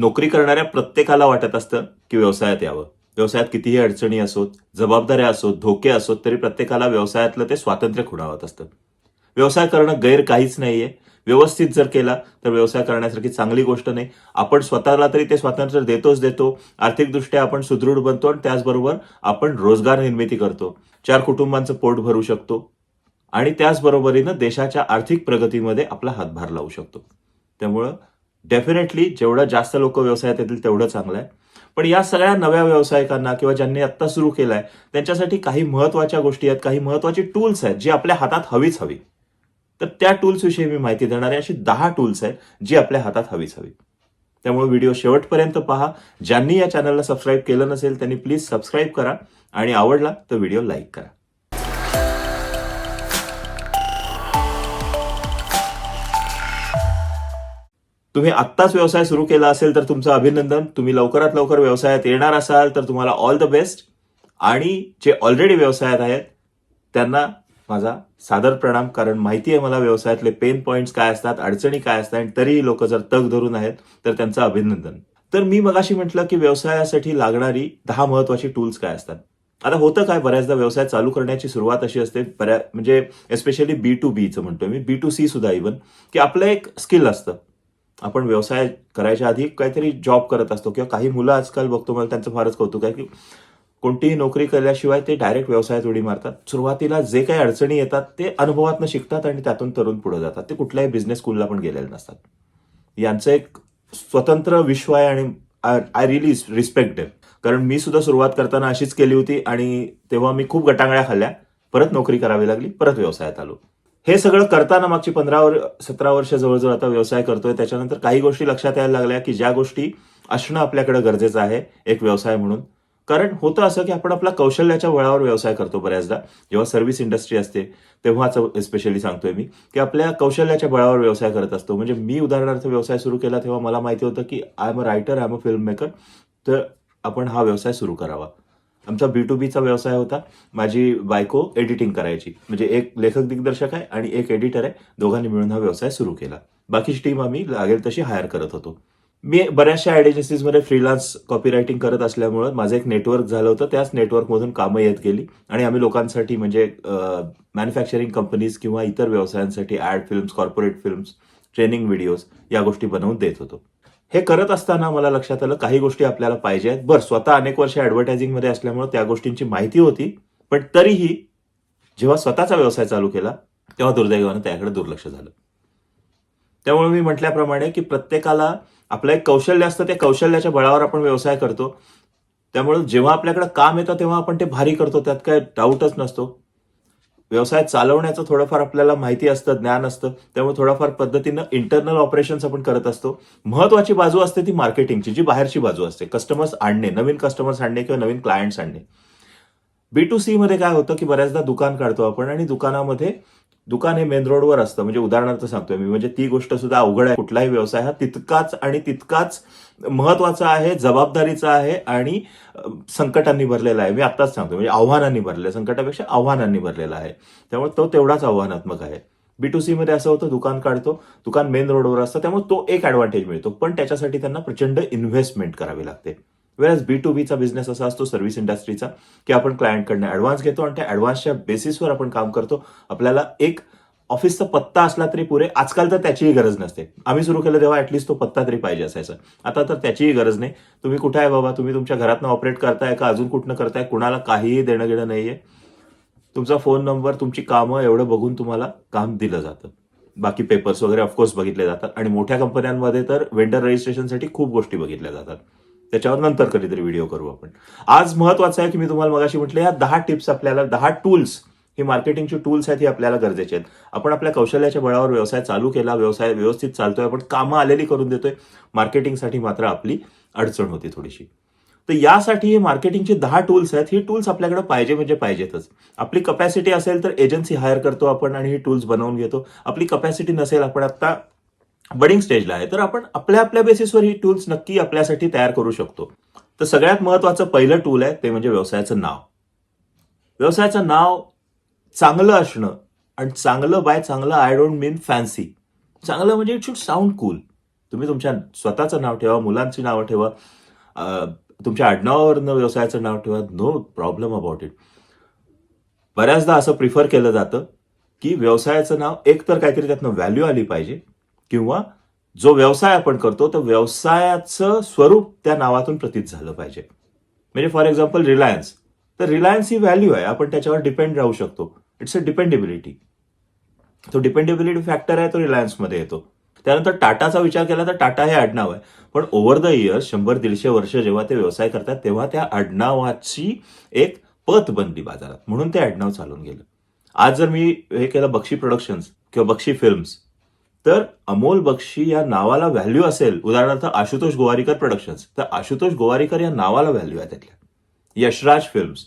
नोकरी करणाऱ्या प्रत्येकाला वाटत असतं की व्यवसायात यावं. व्यवसायात कितीही अडचणी असोत, जबाबदाऱ्या असोत, धोके असोत, तरी प्रत्येकाला व्यवसायातलं ते स्वातंत्र्य खुणावत असतं. व्यवसाय करणं गैर काहीच नाहीये. व्यवस्थित जर केला तर व्यवसाय करण्यासारखी चांगली गोष्ट नाही. आपण स्वतःला तरी ते स्वातंत्र्य देतो. आर्थिकदृष्ट्या आपण सुदृढ बनतो आणि त्याचबरोबर आपण रोजगार निर्मिती करतो. 4 कुटुंबांचं पोट भरू शकतो आणि त्याचबरोबरीनं देशाच्या आर्थिक प्रगतीमध्ये आपला हातभार लावू शकतो. त्यामुळं डेफिनेटली जेवढं जास्त लोक व्यवसायात येतील तेवढं चांगलं आहे. पण या सगळ्या नव्या व्यावसायिकांना किंवा ज्यांनी आत्ता सुरू केलाय त्यांच्यासाठी काही महत्वाच्या गोष्टी आहेत, काही महत्वाची टूल्स आहेत जी आपल्या हातात हवीच हवी. तर त्या टूल्स विषयी मी माहिती देणार आहे. अशी 10 टूल्स आहेत जी आपल्या हातात हवीच हवी. त्यामुळे व्हिडिओ शेवटपर्यंत पहा. ज्यांनी या चॅनलला सबस्क्राईब केलं नसेल त्यांनी प्लीज सबस्क्राईब करा आणि आवडला तर व्हिडिओ लाईक करा. तुम्ही आत्ताच व्यवसाय सुरू केला असेल तर तुमचं अभिनंदन. तुम्ही लवकरात लवकर व्यवसायात येणार असाल तर तुम्हाला ऑल द बेस्ट. आणि जे ऑलरेडी व्यवसायात आहेत त्यांना माझा सादर प्रणाम, कारण माहिती आहे मला व्यवसायातले पेन पॉइंट्स काय असतात, अडचणी काय असतात, आणि तरीही लोक जर तग धरून आहेत तर त्यांचं अभिनंदन. तर मी मगाशी म्हटलं की व्यवसायासाठी लागणारी 10 महत्वाची टूल्स काय असतात. आता होतं काय, बऱ्याचदा व्यवसाय चालू करण्याची सुरुवात अशी असते, म्हणजे एस्पेशली B2Bचं म्हणतोय मी, B2C सुद्धा इव्हन, की आपलं एक स्किल असतं. आपण व्यवसाय करायच्या आधी काहीतरी जॉब करत असतो, किंवा काही मुलं आजकाल बघतो, मला त्यांचं फारच कौतुक आहे की कोणतीही नोकरी केल्याशिवाय ते डायरेक्ट व्यवसायात उडी मारतात. सुरुवातीला जे काही अडचणी येतात ते अनुभवातनं शिकतात आणि त्यातून तरुण पुढे जातात. ते कुठल्याही बिझनेस स्कूलला पण गेलेले नसतात. यांचं एक स्वतंत्र विश्व आहे आणि आय रिली रिस्पेक्ट देम. कारण मी सुद्धा सुरुवात करताना अशीच केली होती आणि तेव्हा मी खूप गटांगळ्या खाल्ल्या. परत नोकरी करावी लागली, परत व्यवसायात आलो. हे सगळं करताना मागची 17 वर्ष जवळजवळ आता व्यवसाय करतोय. त्याच्यानंतर काही गोष्टी लक्षात यायला लागल्या की ज्या गोष्टी असणं आपल्याकडे गरजेचं आहे एक व्यवसाय म्हणून. कारण होतं असं की आपण आपल्या कौशल्याच्या बळावर व्यवसाय करतो बऱ्याचदा. जेव्हा सर्व्हिस इंडस्ट्री असते तेव्हाच स्पेशली सांगतोय मी, की आपल्या कौशल्याच्या बळावर व्यवसाय करत असतो. म्हणजे मी उदाहरणार्थ व्यवसाय सुरू केला तेव्हा मला माहिती होतं की I am a writer, I am a film maker, तर आपण हा व्यवसाय सुरू करावा. आमचा B2Bचा व्यवसाय होता. माझी बायको एडिटिंग करायची, म्हणजे एक लेखक दिग्दर्शक आहे आणि एक एडिटर आहे. दोघांनी मिळून हा व्यवसाय सुरू केला. बाकीची टीम आम्ही लागेल तशी हायर करत होतो. मी बऱ्याचशा ॲड एजन्सीजमध्ये फ्रीलान्स कॉपी रायटिंग करत असल्यामुळे माझं एक नेटवर्क झालं होतं. त्याच नेटवर्कमधून कामं येत गेली आणि आम्ही लोकांसाठी, म्हणजे मॅन्युफॅक्चरिंग कंपनीज किंवा इतर व्यवसायांसाठी ad films, corporate films, training videos या गोष्टी बनवून देत होतो. हे करत असताना मला लक्षात आलं काही गोष्टी आपल्याला पाहिजे आहेत. बरं, स्वतः अनेक वर्ष ॲडव्हर्टायझिंगमध्ये असल्यामुळे त्या गोष्टींची माहिती होती, पण तरीही जेव्हा स्वतःचा व्यवसाय चालू केला तेव्हा दुर्दैवानं त्याकडे दुर्लक्ष झालं. त्यामुळे मी म्हटल्याप्रमाणे की प्रत्येकाला आपलं एक कौशल्य असतं, त्या कौशल्याच्या बळावर आपण व्यवसाय करतो. त्यामुळे जेव्हा आपल्याकडे काम येतं तेव्हा आपण ते भारी करतो, त्यात काय डाऊटच नसतो. व्यवसाय चालवण्याचं थोडंफार आपल्याला माहिती असतं, ज्ञान असतं. त्यामुळे थोड्याफार पद्धतीनं इंटरनल ऑपरेशन्स आपण करत असतो. महत्वाची बाजू असते ती मार्केटिंगची, जी बाहेरची बाजू असते, कस्टमर्स आणणे, नवीन कस्टमर्स आणणे किंवा नवीन क्लायंट्स आणणे. B2C मध्ये काय होतं की बऱ्याचदा दुकान काढतो आपण आणि दुकान हे मेन रोडवर असतं. म्हणजे उदाहरणार्थ सांगतोय मी, म्हणजे ती गोष्ट सुद्धा अवघड आहे. कुठलाही व्यवसाय हा तितकाच महत्वाचा आहे, जबाबदारीचा आहे आणि संकटांनी भरलेला आहे. मी आत्ताच सांगतो, म्हणजे आव्हानांनी भरलेला, संकटापेक्षा आव्हानांनी भरलेला आहे. त्यामुळे तो तेवढाच आव्हानात्मक आहे. B2C मध्ये असं होतं, दुकान काढतो, दुकान मेन रोडवर असतं, त्यामुळे तो एक ॲडव्हान्टेज मिळतो. पण त्याच्यासाठी त्यांना प्रचंड इन्व्हेस्टमेंट करावी लागते. वेळेस B2Bचा बिझनेस असा असतो सर्व्हिस इंडस्ट्रीचा, की आपण क्लायंटकडनं ॲडव्हान्स घेतो आणि त्या ॲडव्हान्सच्या बेसिसवर आपण काम करतो. आपल्याला एक ऑफिसचा पत्ता असला तरी पुरे. आजकाल तर त्याचीही गरज नसते. आम्ही सुरू केलं तेव्हा ॲटलिस्ट तो पत्ता तरी पाहिजे असायचा. आता तर त्याचीही गरज नाही. तुम्ही कुठे आहे बाबा, तुम्ही तुमच्या घरातनं ऑपरेट करताय का अजून कुठनं करताय, कुणाला काहीही देणं घेणं नाहीये. तुमचा फोन नंबर, तुमची कामं एवढं बघून तुम्हाला काम दिलं जातं. बाकी पेपर्स वगैरे ऑफकोर्स बघितले जातात आणि मोठ्या कंपन्यांमध्ये तर वेंडर रजिस्ट्रेशनसाठी खूप गोष्टी बघितल्या जातात. त्याच्यावर नंतर कधीतरी व्हिडिओ करू आपण. आज महत्वाचं आहे की मी तुम्हाला मगाशी म्हटलं, या 10 टिप्स आपल्याला, 10 टूल्स, ही मार्केटिंगची टूल्स आहेत, ही आपल्याला गरजेची आहेत. आपण आपल्या कौशल्याच्या बळावर व्यवसाय चालू केला, व्यवसाय व्यवस्थित चालतोय, आपण कामं आलेली करून देतोय. मार्केटिंगसाठी मात्र आपली अडचण होती थोडीशी. तर यासाठी हे मार्केटिंगचे 10 टूल्स आहेत. ही टूल्स आपल्याकडे पाहिजे म्हणजे पाहिजेतच. आपली कपॅसिटी असेल तर एजन्सी हायर करतो आपण आणि ही टूल्स बनवून घेतो. आपली कपॅसिटी नसेल, आपण आता बडिंग स्टेजला आहे, तर आपण आपल्या बेसिसवर ही टूल्स नक्की आपल्यासाठी तयार करू शकतो. तर सगळ्यात महत्वाचं पहिलं टूल आहे ते म्हणजे व्यवसायाचं नाव. व्यवसायाचं नाव चांगलं असणं, आणि चांगलं आय डोंट मीन फॅन्सी. चांगलं म्हणजे इट शुड साऊंड कूल. तुम्ही तुमच्या स्वतःचं नाव ठेवा, मुलांची नावं ठेवा, तुमच्या आडनावावरनं व्यवसायाचं नाव ठेवा. No problem about it. बऱ्याचदा असं प्रिफर केलं जातं की व्यवसायाचं नाव एक तर काहीतरी त्यातनं व्हॅल्यू आली पाहिजे, किंवा जो व्यवसाय आपण करतो तर व्यवसायाचं स्वरूप त्या नावातून प्रतीत झालं पाहिजे. म्हणजे फॉर एक्झाम्पल रिलायन्स, तर रिलायन्स ही व्हॅल्यू आहे, आपण त्याच्यावर डिपेंड राहू शकतो. It's a dependability. तो डिपेंडेबिलिटी फॅक्टर आहे, तो रिलायन्समध्ये येतो. त्यानंतर टाटाचा विचार केला तर टाटा हे आडनाव आहे, पण ओव्हर द इयर्स 100-150 वर्ष जेव्हा ते व्यवसाय करतात तेव्हा त्या आडनावाची एक पत बनली बाजारात, म्हणून ते आडनाव चालून गेलं. आज जर मी हे केलं बक्षी प्रोडक्शन्स किंवा बक्षी फिल्म्स, तर अमोल बक्षी या नावाला व्हॅल्यू असेल, उदाहरणार्थ आशुतोष गोवारीकर प्रोडक्शन्स, तर आशुतोष गोवारीकर या नावाला व्हॅल्यू आहे त्यातल्या. यशराज फिल्म्स,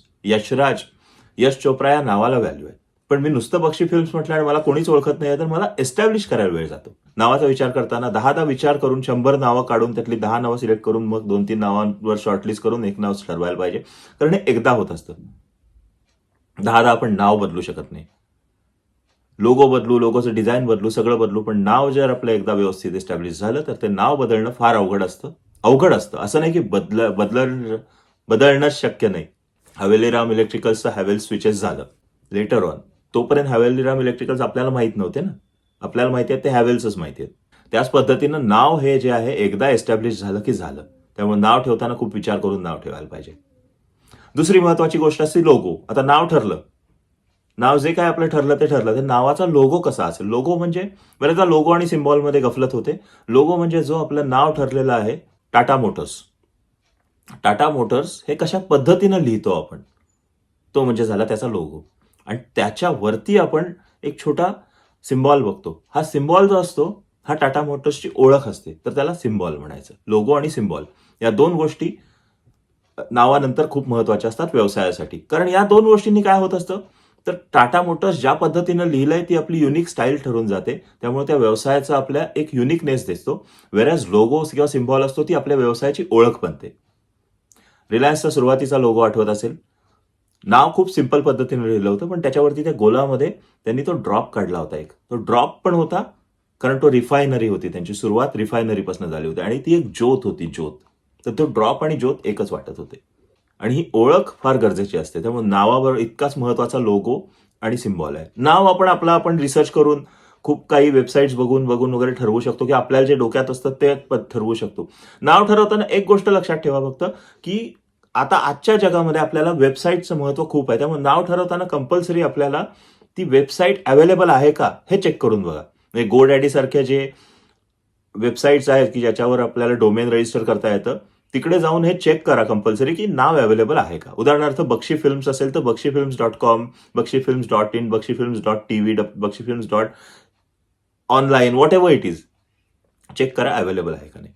यश चोप्रा या नावाला व्हॅल्यू आहे. पण मी नुसतं बक्षी फिल्म्स म्हटलं आणि मला कोणीच ओळखत नाही तर मला एस्टॅब्लिश करायला वेळ जातो. नावाचा विचार करताना 10 विचार करून 100 नावं काढून त्यातली 10 नावं सिलेक्ट करून मग 2-3 नावांवर शॉर्टलिस्ट करून एक नाव ठरवायला पाहिजे, कारण हे एकदा होत असतं. 10 आपण नाव बदलू शकत नाही. लोगो बदलू, लोगोचं डिझाईन बदलू, सगळं बदलू, पण नाव जर आपलं एकदा व्यवस्थित एस्टॅब्लिश झालं तर ते नाव बदलणं फार अवघड असतं. असं नाही की बदलणं शक्य नाही. हवेलीराम इलेक्ट्रिकल्सचं हॅवेल्स स्विचेस झालं लेटर ऑन. तोपर्यंत हवेलीराम इलेक्ट्रिकल्स आपल्याला माहित नव्हते ना. आपल्याला माहिती आहे ते हॅवेल्सच माहिती आहेत. त्याच पद्धतीनं नाव हे जे आहे एकदा एस्टॅब्लिश झालं की झालं. त्यामुळे नाव ठेवताना खूप विचार करून नाव ठेवायला पाहिजे. दुसरी महत्वाची गोष्ट असते लोगो. आता नाव ठरलं, नाव जे काय आपलं ठरलं ते ठरलं, तर नावाचा लोगो कसा असेल. लोगो म्हणजे बरेचदा लोगो आणि सिम्बॉलमध्ये गफलत होते. लोगो म्हणजे जो आपलं नाव ठरलेलं आहे, टाटा मोटर्स हे कशा पद्धतीनं लिहितो आपण, तो म्हणजे झाला त्याचा लोगो. आणि त्याच्यावरती आपण एक छोटा सिम्बॉल बघतो. हा सिम्बॉल जो असतो हा टाटा मोटर्सची ओळख असते, तर त्याला सिम्बॉल म्हणायचं. लोगो आणि सिम्बॉल या दोन गोष्टी नावानंतर खूप महत्वाच्या असतात व्यवसायासाठी. कारण या दोन गोष्टींनी काय होत असतं, तर टाटा मोटर्स ज्या पद्धतीनं लिहिलंय ती आपली युनिक स्टाईल ठरून जाते. त्यामुळे त्या व्यवसायाचा आपल्या एक युनिकनेस दिसतो. वेरॅज लोगो किंवा सिम्बॉल असतो ती आपल्या व्यवसायाची ओळख बनते. रिलायन्सचा सुरुवातीचा लोगो आठवत असेल, नाव खूप सिंपल पद्धतीने लिहिलं होतं, पण त्याच्यावरती त्या गोलामध्ये त्यांनी तो ड्रॉप काढला होता एक. तो ड्रॉप पण होता कारण तो रिफायनरी होती, त्यांची सुरुवात रिफायनरीपासून झाली होती आणि ती एक ज्योत होती, ज्योत. तर तो ड्रॉप आणि ज्योत एकच वाटत होते. आणि ही ओळख फार गरजेची असते. त्यामुळे नावावर इतकाच महत्वाचा लोगो आणि सिम्बॉल आहे. नाव आपण रिसर्च करून खूप काही वेबसाईट्स बघून वगैरे ठरवू शकतो, की आपल्याला जे डोक्यात असतं ते ठरवू शकतो. नाव ठरवताना एक गोष्ट लक्षात ठेवा फक्त, की आता आजच्या जगामध्ये आपल्याला वेबसाईटचं महत्व खूप आहे. त्यामुळे नाव ठरवताना कंपल्सरी आपल्याला ती वेबसाईट अवेलेबल आहे का हे चेक करून बघा. म्हणजे GoDaddy सारखे जे वेबसाईट्स आहेत की ज्याच्यावर आपल्याला डोमेन रजिस्टर करता येतं, तिकडे जाऊन हे चेक करा कंपल्सरी की नाव अवेलेबल आहे का. उदाहरणार्थ बक्षी फिल्म्स असेल तर बक्षीफिल्म्स.com, बक्षीफिल्म्स.in, बक्षीफिल्म्स.tv, बक्षीफिल्म्स.online, whatever it is, check करा अवेलेबल आहे का नाही.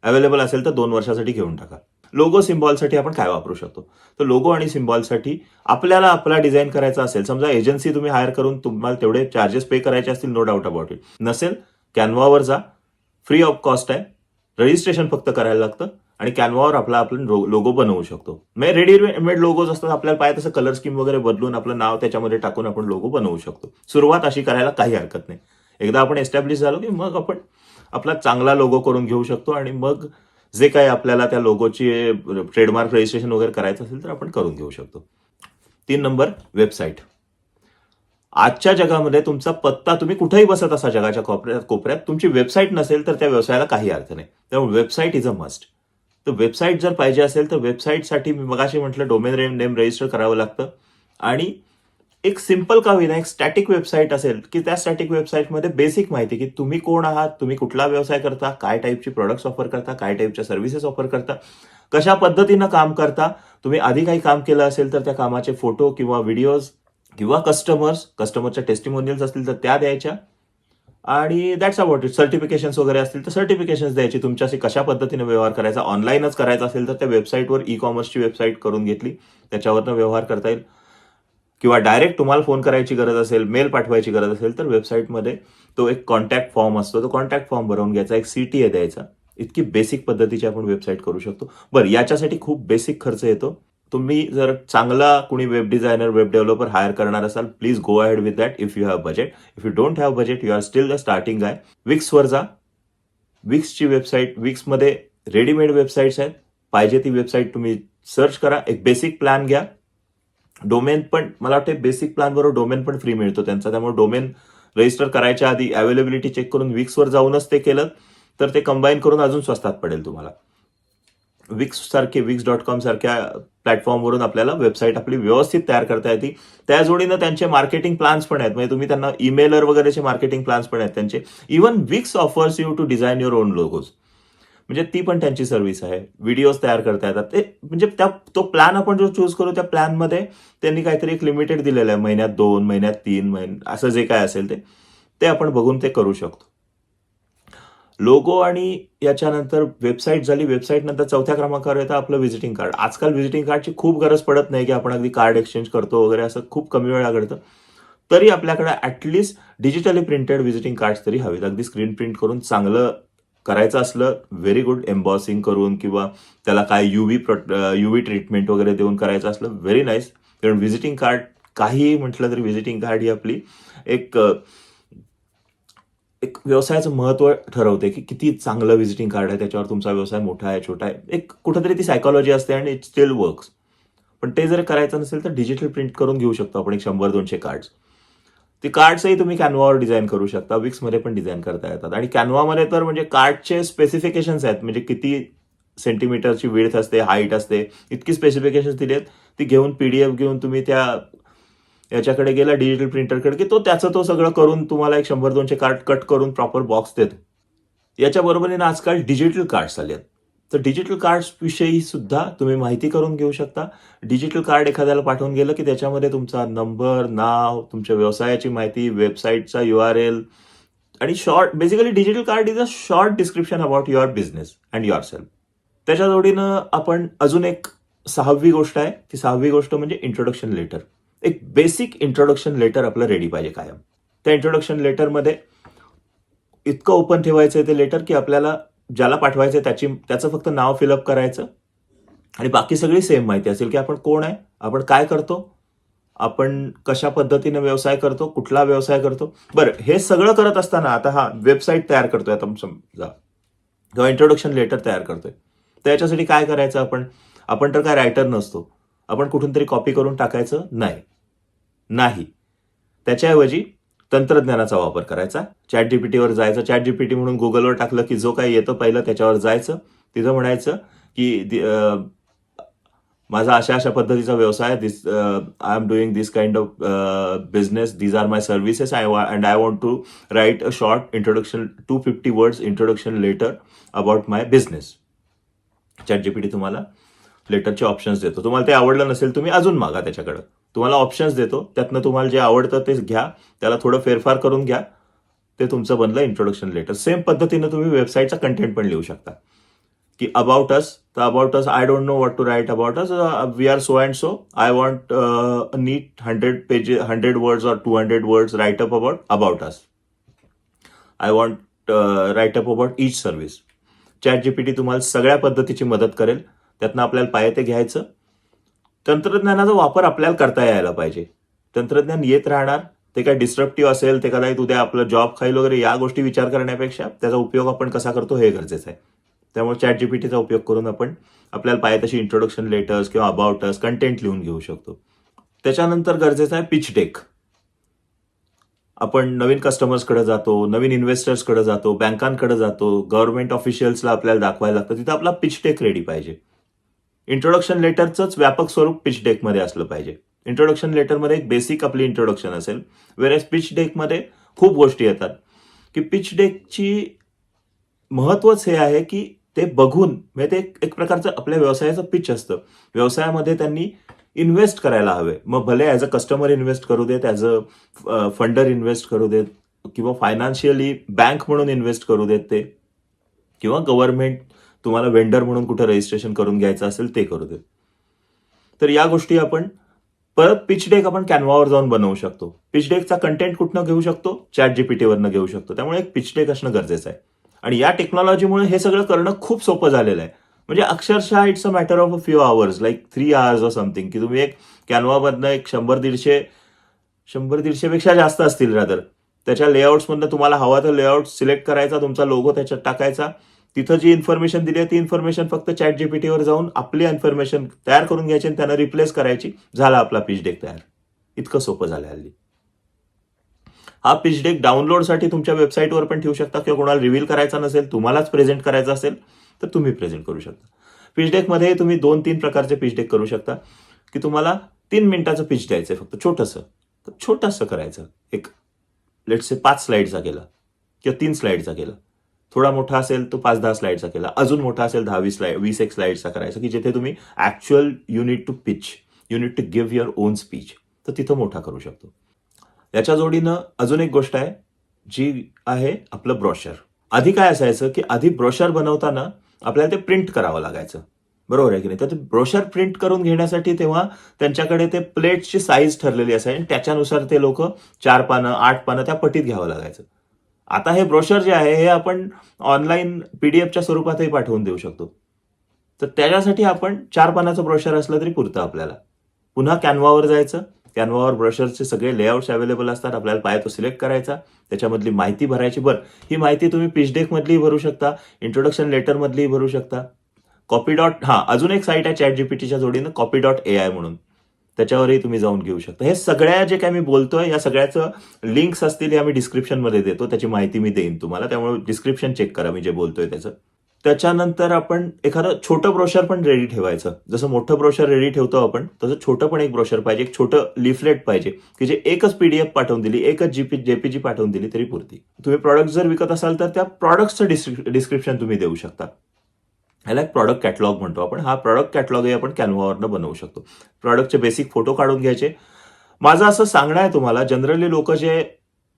अवेलेबल असेल तर 2 वर्षासाठी घेऊन टाका. लोगो सिम्बॉलसाठी आपण काय वापरू शकतो, तर लोगो आणि सिम्बॉलसाठी आपल्याला आपला डिझाईन करायचा असेल, समजा एजन्सी तुम्ही हायर करून तुम्हाला तेवढे चार्जेस पे करायचे असतील, नो डाऊट अबाउट इट. नसेल कॅनव्हावर जा, फ्री ऑफ कॉस्ट आहे, रजिस्ट्रेशन फक्त करायला लागतं आणि कॅनव्हावर आपण लोगो बनवू शकतो. म्हणजे रेडीमेड लोगोज असतात, आपल्याला पाहिजे तसं कलर स्कीम वगैरे बदलून आपलं नाव त्याच्यामध्ये टाकून आपण लोगो बनवू शकतो. सुरुवात अशी करायला काही हरकत नाही. एकदा आपण एस्टॅब्लिश झालो की मग आपण आपला चांगला लोगो करून घेऊ शकतो आणि मग जे काही आपल्याला त्या लोगोची ट्रेडमार्क रजिस्ट्रेशन वगैरे करायचं असेल तर आपण करून घेऊ शकतो. 3 नंबर, वेबसाईट. आजच्या जगामध्ये तुमचा पत्ता, तुम्ही कुठेही बसत असा जगाच्या कोपऱ्यात, तुमची वेबसाईट नसेल तर त्या व्यवसायाला काही अर्थ नाही. त्यामुळे वेबसाईट इज अ मस्ट. तर वेबसाईट जर पाहिजे असेल तर वेबसाईटसाठी मी मगाशी म्हटलं डोमेन नेम रजिस्टर करावं लागतं. आणि एक सिंपल का होईना एक स्टॅटिक वेबसाईट असेल की त्या स्टॅटिक वेबसाईटमध्ये बेसिक माहिती की तुम्ही कोण आहात, तुम्ही कुठला व्यवसाय करता, काय टाईपची प्रोडक्ट्स ऑफर करता, काय टाईपच्या सर्व्हिसेस ऑफर करता, कशा पद्धतीनं काम करता, तुम्ही आधी काही काम केलं असेल तर त्या कामाचे फोटो किंवा व्हिडिओज किंवा कस्टमरच्या टेस्टिमोनियल्स असतील तर त्या द्यायच्या. आणि दॅट्स अबाउट इट. सर्टिफिकेशन्स वगैरे असतील तर सर्टिफिकेशन्स द्यायची. तुमच्याशी कशा पद्धतीने व्यवहार करायचा, ऑनलाईनच करायचा असेल तर त्या वेबसाईटवर ई-कॉमर्सची वेबसाईट करून घेतली, त्याच्यावरनं व्यवहार करता येईल. किंवा डायरेक्ट तुम्हाला फोन करायची गरज असेल, मेल पाठवायची गरज असेल तर वेबसाईटमध्ये तो एक कॉन्टॅक्ट फॉर्म असतो, तो कॉन्टॅक्ट फॉर्म भरवून घ्यायचा, एक CTA द्यायचा. इतकी बेसिक पद्धतीची आपण वेबसाईट करू शकतो. बरं, याच्यासाठी खूप बेसिक खर्च येतो. तुम्ही जर चांगला कुणी web designer, web developer hire करणार असाल, please go ahead with that if you have budget. If you don't have budget, you are still the starting guy. विक्सवर जा, विक्सची वेबसाईट, विक्समध्ये रेडीमेड वेबसाईट्स आहेत. पाहिजे ती वेबसाईट तुम्ही सर्च करा, एक बेसिक प्लॅन घ्या. डोमेन पण मला वाटतं बेसिक प्लॅन बरोबर डोमेन पण फ्री मिळतो त्यांचा, त्यामुळे डोमेन रजिस्टर करायच्या आधी अवेलेबिलिटी चेक करून विक्सवर जाऊनच ते केलं तर ते कंबाईन करून अजून स्वस्तात पडेल तुम्हाला. विक्स.com सारख्या प्लॅटफॉर्मवरून आपल्याला वेबसाईट आपली व्यवस्थित तयार करता येते. त्या जोडीनं त्यांचे मार्केटिंग प्लॅन्स पण आहेत, म्हणजे तुम्ही त्यांना ईमेलर वगैरेचे मार्केटिंग प्लॅन्स पण आहेत त्यांचे. Even Wix offers you to design your own logos, म्हणजे ती पण त्यांची सर्व्हिस आहे. व्हिडिओज तयार करता येतात ते, म्हणजे तो प्लॅन आपण जो चूज करू त्या प्लॅनमध्ये त्यांनी काहीतरी एक लिमिटेड दिलेलं आहे, महिन्यात 2, महिन्यात 3 महिने, असं जे काय असेल ते आपण बघून ते करू शकतो. लोगो आणि याच्यानंतर वेबसाईट झाली. वेबसाईट नंतर चौथ्या क्रमांकावर येतं आपलं व्हिजिटिंग कार्ड. आजकाल व्हिजिटिंग कार्डची खूप गरज पडत नाही की आपण अगदी कार्ड एक्सचेंज करतो वगैरे, असं खूप कमी वेळा घडतं. तरी आपल्याकडे at least digitally printed visiting card तरी हवेत. अगदी स्क्रीन प्रिंट करून चांगलं करायचं असलं, व्हेरी गुड, एम्बॉसिंग करून किंवा त्याला काय युव्ही ट्रीटमेंट वगैरे देऊन करायचं असलं, व्हेरी नाईस. कारण व्हिजिटिंग कार्ड काहीही म्हटलं तरी व्हिजिटिंग कार्ड ही आपली एक व्यवसायाचं महत्व ठरवते की किती चांगलं व्हिजिटिंग कार्ड आहे, त्याच्यावर तुमचा व्यवसाय मोठा आहे छोटा आहे. एक कुठेतरी ती सायकॉलॉजी असते आणि इट स्टील वर्क्स. पण ते जर करायचं नसेल तर डिजिटल प्रिंट करून घेऊ शकतो आपण एक 100-200 कार्ड्स. ती कार्ड्सही तुम्ही कॅनव्हावर डिझाईन करू शकता, विक्समध्ये पण डिझाईन करता येतात. आणि कॅनव्हामध्ये तर म्हणजे कार्डचे स्पेसिफिकेशन्स आहेत, म्हणजे किती सेंटीमीटरची विड्थ असते, हाईट असते, इतकी स्पेसिफिकेशन्स दिली आहेत. ती घेऊन PDF घेऊन तुम्ही त्या याच्याकडे गेला डिजिटल प्रिंटरकडे की तो सगळं करून तुम्हाला एक 100-200 कार्ड कट करून प्रॉपर बॉक्स देतो. याच्या बरोबरीने आजकाल डिजिटल कार्ड्स आले आहेत. तर डिजिटल कार्ड्स विषयी सुद्धा तुम्ही माहिती करून घेऊ शकता. डिजिटल कार्ड एखाद्याला पाठवून गेलं की त्याच्यामध्ये तुमचा नंबर, नाव, तुमच्या व्यवसायाची माहिती, वेबसाईटचा URL आणि basically digital card is a short description about your business and your self. त्याच्या जोडीनं आपण अजून एक 6वी गोष्ट आहे, ती 6वी गोष्ट म्हणजे इंट्रोडक्शन लेटर. एक बेसिक इंट्रोडक्शन लेटर आपलं रेडी पाहिजे कायम. त्या इंट्रोडक्शन लेटरमध्ये इतकं ओपन ठेवायचं ते लेटर की आपल्याला ज्याला पाठवायचं त्याचं फक्त नाव फिलअप करायचं आणि बाकी सगळी सेम माहिती असेल की आपण कोण आहे, आपण काय करतो, आपण कशा पद्धतीने व्यवसाय करतो, कुठला व्यवसाय करतो. बरं, हे सगळं करत असताना आता वेबसाईट तयार करतोय, आता समजा किंवा इंट्रोडक्शन लेटर तयार करतोय, त्याच्यासाठी काय करायचं आपण तर काय रायटर नसतो. आपण कुठून तरी कॉपी करून टाकायचं नाही. त्याच्याऐवजी तंत्रज्ञानाचा वापर करायचा. ChatGPTवर जायचं, ChatGPT म्हणून गुगलवर टाकलं की जो काही येतं पहिलं त्याच्यावर जायचं, तिथं म्हणायचं की माझा अशा पद्धतीचा व्यवसाय, I am doing this kind of business, these are my services and I want to write a short introduction, 250 words introduction letter about my business. ChatGPT तुम्हाला लेटरचे ऑप्शन्स देतो. तुम्हाला ते आवडलं नसेल तुम्ही अजून मागा त्याच्याकडे, तुम्हाला ऑप्शन्स देतो, त्यातनं तुम्हाला जे आवडतं ते घ्या, त्याला थोडं फेरफार करून घ्या, ते तुमचं बनलं इंट्रोडक्शन लेटर. सेम पद्धतीनं तुम्ही वेबसाईटचा कंटेंट पण लिहू शकता की अबाउट अस, तर about us, I don't know what to write about us, we are so and so, I want neat 100 words or 200 words write up about us, I want write up about each service. ChatGPT तुम्हाला सगळ्या पद्धतीची मदत करेल. त्यातनं आपल्याला पाहिजे ते घ्यायचं. तंत्रज्ञानाचा वापर आपल्याला करता यायला पाहिजे. तंत्रज्ञान येत राहणार, ते काय डिस्ट्रप्टिव्ह असेल, ते कदाचित उद्या आपलं जॉब खाईल वगैरे, या गोष्टी विचार करण्यापेक्षा त्याचा उपयोग आपण कसा करतो हे गरजेचं आहे. त्यामुळे ChatGPTचा उपयोग करून आपण आपल्याला पाहिजे तशी इंट्रोडक्शन लेटर्स किंवा अबाउट अस कंटेंट लिहून घेऊ शकतो. त्याच्यानंतर गरजेचं आहे पिच डेक. आपण नवीन कस्टमर्सकडे जातो, नवीन इन्व्हेस्टर्सकडे जातो, बँकांकडे जातो, गव्हर्नमेंट ऑफिशियल्सला आपल्याला दाखवायला लागतं, तिथं आपला पिच डेक रेडी पाहिजे. इंट्रोडक्शन लेटरचंच व्यापक स्वरूप पिच डेकमध्ये असलं पाहिजे. इंट्रोडक्शन लेटरमध्ये एक बेसिक आपली इंट्रोडक्शन असेल, वेरेस पिच डेकमध्ये खूप गोष्टी येतात. की पिच डेकची महत्वच हे आहे की ते बघून, म्हणजे ते एक प्रकारचं आपल्या व्यवसायाचं पिच असतं. व्यवसायामध्ये त्यांनी इन्व्हेस्ट करायला हवे, मग भले ॲज अ कस्टमर इन्व्हेस्ट करू देत, ॲज अ फंडर इन्व्हेस्ट करू देत, किंवा फायनान्शियली बँक म्हणून इन्व्हेस्ट करू देत ते, किंवा गव्हर्नमेंट तुम्हाला वेंडर म्हणून कुठं रजिस्ट्रेशन करून घ्यायचं असेल ते करू देत. तर या गोष्टी आपण परत पिच डेक आपण कॅनव्हावर जाऊन बनवू शकतो. पिच डेकचा कंटेंट कुठनं घेऊ शकतो? ChatGPTवरनं घेऊ शकतो. त्यामुळे एक पिच डेक असणं गरजेचं आहे. आणि या टेक्नॉलॉजीमुळे हे सगळं करणं खूप सोपं झालेलं आहे. म्हणजे अक्षरशः it's a matter of a few hours, like 3 hours or something, की तुम्ही एक कॅनव्हामधनं एक 100-150 पेक्षा जास्त असतील रादर, त्याच्या लेआउट्समधनं तुम्हाला हवा तर लेआउट सिलेक्ट करायचा, तुमचा लोगो त्याच्यात टाकायचा. तिथं जी इन्फॉर्मेशन दिली आहे ती इन्फॉर्मेशन फक्त ChatGPTवर जाऊन आपली इन्फॉर्मेशन तयार करून घ्यायची आणि त्यांना रिप्लेस करायची. झाला आपला पिच डेक तयार. इतकं सोपं झालं हल्ली. हा पिच डेक डाउनलोडसाठी तुमच्या वेबसाईटवर पण ठेवू शकता किंवा कोणाला रिव्हील करायचा नसेल, तुम्हालाच प्रेझेंट करायचं असेल तर तुम्ही प्रेझेंट करू शकता. पिच डेकमध्ये तुम्ही 2-3 प्रकारचे पिच डेक करू शकता की तुम्हाला 3 मिनिटाचं पिच द्यायचं आहे फक्त छोटंसं. तर छोटंसं करायचं. एक लेट्स से 5 स्लाईडचा केला किंवा 3 स्लाईडचा केला. थोडा मोठा असेल तो 5-10 स्लाईडचा केला. अजून मोठा असेल 20 एक स्लाईडचा करायचा की जिथे तुम्ही actual you need to pitch, you need to give your own speech. तर तिथं मोठा करू शकतो. याच्या जोडीनं अजून एक गोष्ट आहे जी आहे आपलं ब्रोशर. आधी काय असायचं की आधी ब्रोशर बनवताना आपल्याला ते प्रिंट करावं लागायचं, बरोबर आहे की नाही. तर ते ब्रोशर प्रिंट करून घेण्यासाठी तेव्हा त्यांच्याकडे ते प्लेट्सची साईज ठरलेली असायची आणि त्याच्यानुसार ते लोक 4 पानं 8 पानं त्या पटीत घ्यावं लागायचं. आता हे ब्रोशर जे आहे हे आपण ऑनलाईन पीडीएफच्या स्वरूपातही पाठवून देऊ शकतो. तर त्याच्यासाठी आपण 4 पानाचं ब्रोशर असलं तरी पुरतं आपल्याला. पुन्हा कॅनव्हावर जायचं. कॅनव्हावर ब्रोशरचे सगळे लेआउट्स अवेलेबल असतात. आपल्याला पाहिजे तो सिलेक्ट करायचा, त्याच्यामधली माहिती भरायची. बरं, ही माहिती तुम्ही पिच डेक मधलीही भरू शकता, इंट्रोडक्शन लेटर मधलीही भरू शकता. अजून एक साईट आहे ChatGPTच्या जोडीनं copy.ai म्हणून. त्याच्यावरही तुम्ही जाऊन घेऊ शकता. हे सगळ्या जे काय मी बोलतोय या सगळ्याचं लिंक्स असतील हे आम्ही डिस्क्रिप्शनमध्ये देतो. त्याची माहिती मी देईन तुम्हाला, त्यामुळे डिस्क्रिप्शन चेक करा मी जे बोलतोय त्याचं. त्याच्यानंतर आपण एखादं छोटं ब्रोशर पण रेडी ठेवायचं. जसं मोठं ब्रोशर रेडी ठेवतो आपण तसं छोटं पण एक ब्रोशर पाहिजे, एक छोटं लिफलेट पाहिजे की जे एकच पीडीएफ पाठवून दिली, एकच जेपीजी पाठवून दिली तरी पुरती. तुम्ही प्रॉडक्ट जर विकत असाल तर त्या प्रॉडक्टचं डिस्क्रिप्शन तुम्ही देऊ शकता. ह्याला एक प्रॉडक्ट कॅटलॉग म्हणतो आपण. हा प्रॉडक्ट कॅटलॉगही आपण कॅनव्हावरनं बनवू शकतो. प्रॉडक्टचे बेसिक फोटो काढून घ्यायचे. माझं असं सांगणं आहे तुम्हाला, जनरली लोक जे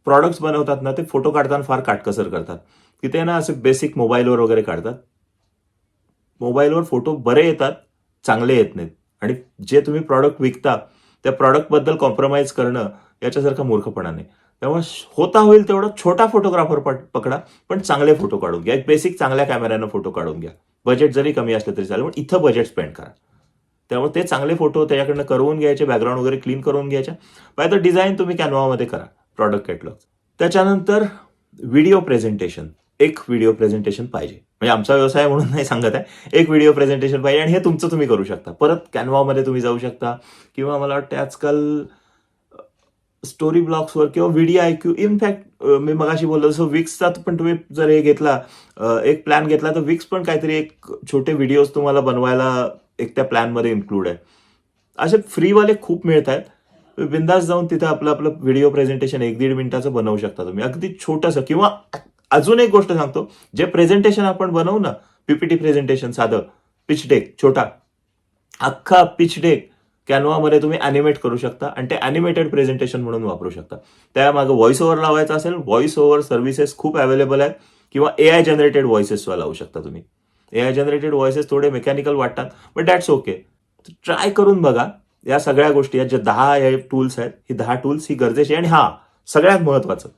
प्रॉडक्ट्स बनवतात ना ते फोटो काढताना फार काटकसर करतात की ते ना असे बेसिक मोबाईलवर वगैरे काढतात. मोबाईलवर फोटो बरे येतात, चांगले येत नाहीत. आणि जे तुम्ही प्रॉडक्ट विकता त्या प्रॉडक्टबद्दल कॉम्प्रोमाइज करणं याच्यासारखा मूर्खपणा नाही. त्यामुळे होता होईल तेवढा छोटा फोटोग्राफर पकडा, पण चांगले फोटो काढून घ्या. एक बेसिक चांगल्या कॅमेऱ्यानं फोटो काढून घ्या. बजेट जरी कमी असलं तरी चालेल, पण इथं बजेट स्पेंड करा. त्यामुळे ते चांगले फोटो त्याच्याकडनं करवून घ्यायचे, बॅकग्राऊंड वगैरे क्लीन करून घ्यायच्या. पाहिजे तर डिझाईन तुम्ही कॅनव्हामध्ये करा प्रॉडक्ट कॅटलॉग. त्याच्यानंतर व्हिडिओ प्रेझेंटेशन. एक व्हिडिओ प्रेझेंटेशन पाहिजे. म्हणजे आमचा व्यवसाय म्हणून नाही सांगत आहे, एक व्हिडिओ प्रेझेंटेशन पाहिजे आणि हे तुमचं तुम्ही करू शकता. परत कॅनव्हामध्ये तुम्ही जाऊ शकता किंवा मला वाटतं आजकाल स्टोरी ब्लॉग्सवर किंवा VidIQ. इनफॅक्ट मी मगाशी बोललो तसं विक्सचा पण तुम्ही जर हे घेतला, एक प्लॅन घेतला तर विक्स पण काहीतरी एक छोटे व्हिडिओज तुम्हाला बनवायला एक त्या प्लॅनमध्ये इन्क्लूड आहे. असे फ्रीवाले खूप मिळत आहेत. बिंदास जाऊन तिथे आपलं आपलं व्हिडिओ प्रेझेंटेशन 1-1.5 मिनिटाचं बनवू शकता तुम्ही, अगदी छोटंसं. किंवा अजून एक गोष्ट सांगतो, जे प्रेझेंटेशन आपण बनवू ना, पीपीटी प्रेझेंटेशन साधं, पिच डेक छोटा, अख्खा पिच डेक कॅनव्हामध्ये तुम्ही अॅनिमेट करू शकता आणि ते अॅनिमेटेड प्रेझेंटेशन म्हणून वापरू शकता. त्यामागे व्हॉइस ओव्हर लावायचा असेल, व्हॉइस ओव्हर सर्व्हिसेस खूप अवेलेबल आहेत. किंवा AI जनरेटेड व्हॉइसेसवा लावू शकता तुम्ही. AI जनरेटेड व्हॉइसेस थोडे मेकॅनिकल वाटतात, बट दॅट्स ओके. ट्राय करून बघा. या सगळ्या गोष्टी या ज्या 10 टूल्स आहेत, ही 10 टूल्स ही गरजेची आहे. आणि सगळ्यात महत्वाचं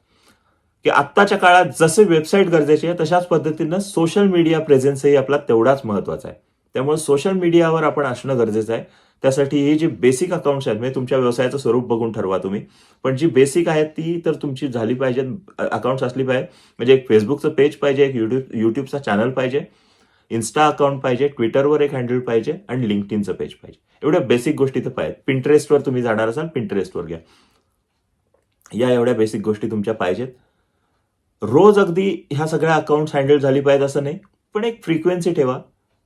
की आत्ताच्या काळात जसे वेबसाईट गरजेची आहे तशाच पद्धतीनं सोशल मीडिया प्रेझेन्सही आपला तेवढाच महत्वाचा आहे. त्यामुळे सोशल मीडियावर आपण असणं गरजेचं आहे. त्यासाठी ही जी बेसिक अकाउंट्स आहेत, म्हणजे तुमच्या व्यवसायाचं स्वरूप बघून ठरवा तुम्ही, पण जी बेसिक आहेत ती तर तुमची झाली पाहिजे, अकाउंट्स असली पाहिजे. म्हणजे एक फेसबुकचं पेज पाहिजे, एक युट्यूबचा चॅनल पाहिजे, इन्स्टा अकाउंट पाहिजे, ट्विटरवर एक हँडल पाहिजे आणि लिंक्डइनचं पेज पाहिजे. एवढ्या बेसिक गोष्टी तर पाहिजेत. पिंटरेस्टवर तुम्ही जाणार असाल, पिंटरेस्टवर घ्या. या एवढ्या बेसिक गोष्टी तुमच्या पाहिजेत. रोज अगदी ह्या सगळ्या अकाउंट्स हँडल झाली पाहिजे असं नाही, पण एक फ्रिक्वेन्सी ठेवा.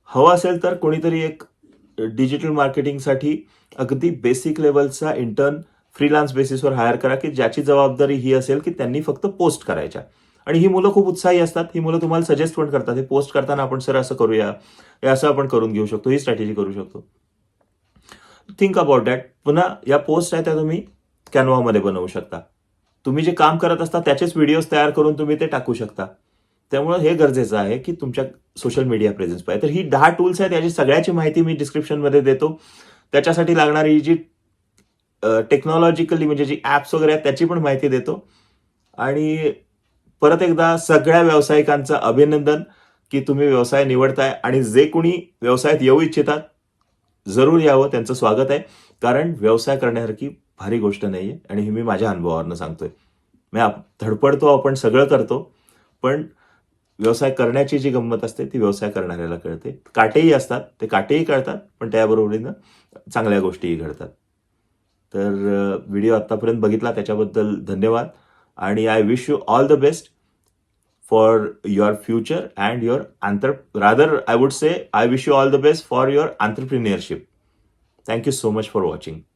हवं असेल तर कोणीतरी एक डिजिटल मार्केटिंगसाठी अगदी बेसिक लेवलचा इंटर्न फ्रीलान्स बेसिसवर हायर करा की ज्याची जबाबदारी ही असेल की त्यांनी फक्त पोस्ट करायच्या. आणि ही मुलं खूप उत्साही असतात. ही मुलं तुम्हाला सजेस्ट पण करतात, हे पोस्ट करताना आपण सर असं करूया, हे असं आपण करून घेऊ शकतो, ही स्ट्रॅटेजी करू शकतो. Think about that. पुन्हा या पोस्ट आहे त्या तुम्ही कॅनव्हामध्ये बनवू शकता. तुम्ही जे काम करत असता त्याचेच व्हिडिओज तयार करून तुम्ही ते टाकू शकता. त्यामुळे हे गरजेचं आहे की तुमच्या सोशल मीडिया प्रेझेन्स पाहिजे. तर ही 10 टूल्स आहेत, याची सगळ्याची माहिती मी डिस्क्रिप्शनमध्ये देतो. त्याच्यासाठी लागणारी जी टेक्नॉलॉजिकली म्हणजे जी ॲप्स वगैरे आहेत त्याची पण माहिती देतो. आणि परत एकदा सगळ्या व्यावसायिकांचं अभिनंदन की तुम्ही व्यवसाय निवडताय. आणि जे कोणी व्यवसायात येऊ इच्छितात जरूर यावं, त्यांचं स्वागत आहे. कारण व्यवसाय करण्यासारखी भारी गोष्ट नाहीये आणि हे मी माझ्या अनुभवावरनं सांगतोय. धडपडतो, आपण सगळं करतो, पण व्यवसाय करण्याची जी गंमत असते ती व्यवसाय करणाऱ्याला कळते. काटेही असतात, ते काटेही कळतात, पण त्याबरोबरीनं चांगल्या गोष्टीही घडतात. तर व्हिडिओ आत्तापर्यंत बघितला त्याच्याबद्दल धन्यवाद आणि I wish you all the best for your future and your rather I would say I wish you all the best for your entrepreneurship. Thank you so much for watching.